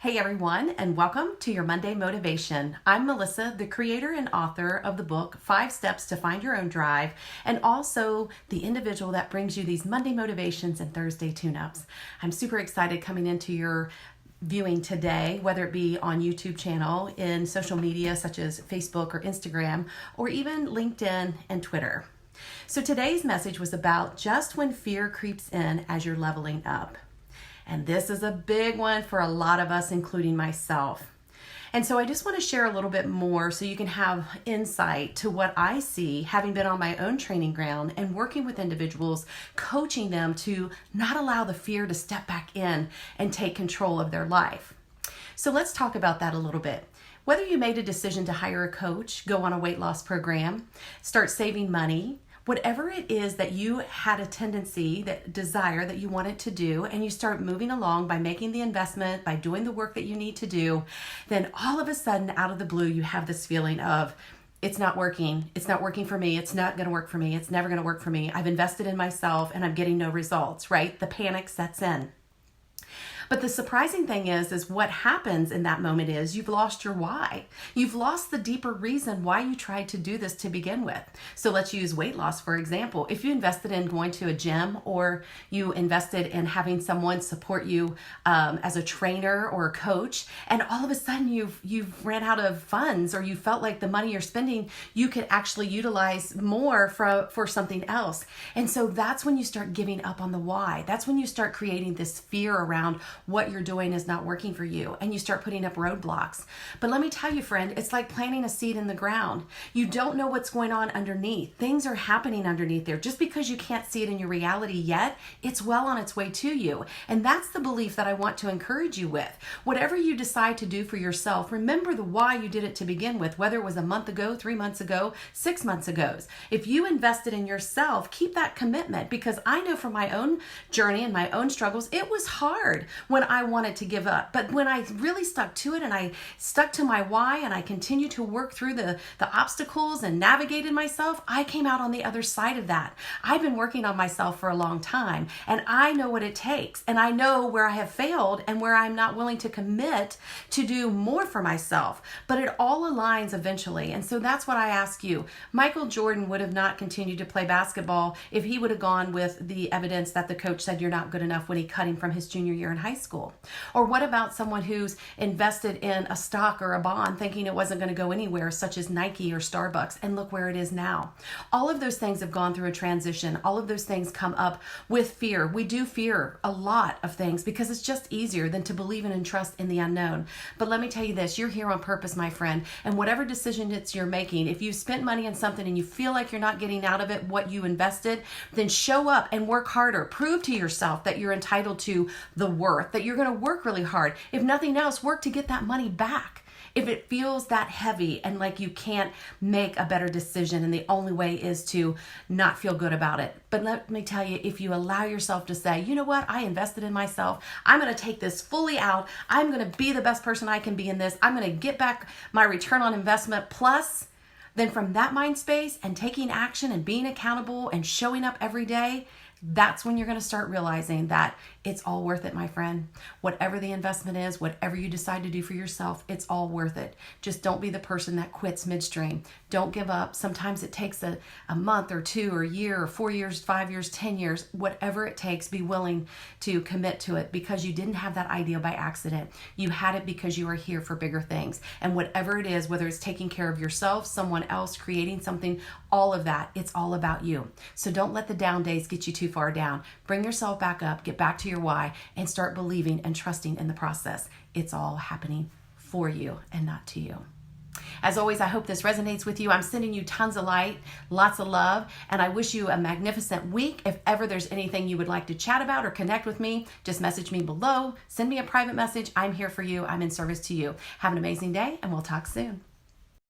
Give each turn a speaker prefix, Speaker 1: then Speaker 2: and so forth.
Speaker 1: Hey everyone, and welcome to your Monday Motivation. I'm Melissa, the creator and author of the book 5 Steps to Find Your Own Drive, and also the individual that brings you these Monday motivations and Thursday tune-ups. I'm super excited coming into your viewing today, whether it be on YouTube channel, in social media such as Facebook or Instagram, or even LinkedIn and Twitter. So today's message was about just when fear creeps in as you're leveling up. And this is a big one for a lot of us, including myself. And so I just want to share a little bit more so you can have insight to what I see, having been on my own training ground and working with individuals, coaching them to not allow the fear to step back in and take control of their life. So let's talk about that a little bit. Whether you made a decision to hire a coach, go on a weight loss program, start saving money, whatever it is that you had a tendency, that desire that you wanted to do, and you start moving along by making the investment, by doing the work that you need to do, then all of a sudden, out of the blue, you have this feeling of, it's not working for me, it's not going to work for me, it's never going to work for me, I've invested in myself and I'm getting no results, right? The panic sets in. But the surprising thing is what happens in that moment is you've lost your why. You've lost the deeper reason why you tried to do this to begin with. So let's use weight loss, for example. If you invested in going to a gym, or you invested in having someone support you as a trainer or a coach, and all of a sudden you've ran out of funds, or you felt like the money you're spending, you could actually utilize more for something else. And so that's when you start giving up on the why. That's when you start creating this fear around what you're doing is not working for you, and you start putting up roadblocks. But let me tell you, friend, it's like planting a seed in the ground. You don't know what's going on underneath. Things are happening underneath there. Just because you can't see it in your reality yet, it's well on its way to you. And that's the belief that I want to encourage you with. Whatever you decide to do for yourself, remember the why you did it to begin with, whether it was a month ago, 3 months ago, 6 months ago. If you invested in yourself, keep that commitment, because I know from my own journey and my own struggles, it was hard when I wanted to give up. But when I really stuck to it and I stuck to my why and I continued to work through the obstacles and navigated myself, I came out on the other side of that. I've been working on myself for a long time, and I know what it takes, and I know where I have failed and where I'm not willing to commit to do more for myself. But it all aligns eventually. And so that's what I ask you. Michael Jordan would have not continued to play basketball if he would have gone with the evidence that the coach said you're not good enough when he cut him from his junior year in high school. Or what about someone who's invested in a stock or a bond thinking it wasn't going to go anywhere, such as Nike or Starbucks, and look where it is now. All of those things have gone through a transition. All of those things come up with fear. We do fear a lot of things because it's just easier than to believe in and trust in the unknown. But let me tell you this, you're here on purpose, my friend, and whatever decision it's you're making, if you spent money on something and you feel like you're not getting out of it what you invested, then show up and work harder. Prove to yourself that you're entitled to the worth, that you're going to work really hard. If nothing else, work to get that money back. If it feels that heavy and like you can't make a better decision and the only way is to not feel good about it. But let me tell you, if you allow yourself to say, you know what, I invested in myself, I'm going to take this fully out, I'm going to be the best person I can be in this, I'm going to get back my return on investment plus, then from that mind space and taking action and being accountable and showing up every day, that's when you're going to start realizing that it's all worth it, my friend. Whatever the investment is, whatever you decide to do for yourself, it's all worth it. Just don't be the person that quits midstream. Don't give up. Sometimes it takes a month or 2 or a year or 4 years, 5 years, 10 years, whatever it takes, be willing to commit to it, because you didn't have that idea by accident. You had it because you are here for bigger things. And whatever it is, whether it's taking care of yourself, someone else, creating something, all of that, it's all about you. So don't let the down days get you too far down. Bring yourself back up, get back to your why, and start believing and trusting in the process. It's all happening for you and not to you. As always, I hope this resonates with you. I'm sending you tons of light, lots of love, and I wish you a magnificent week. If ever there's anything you would like to chat about or connect with me, just message me below. Send me a private message. I'm here for you. I'm in service to you. Have an amazing day, and we'll talk soon.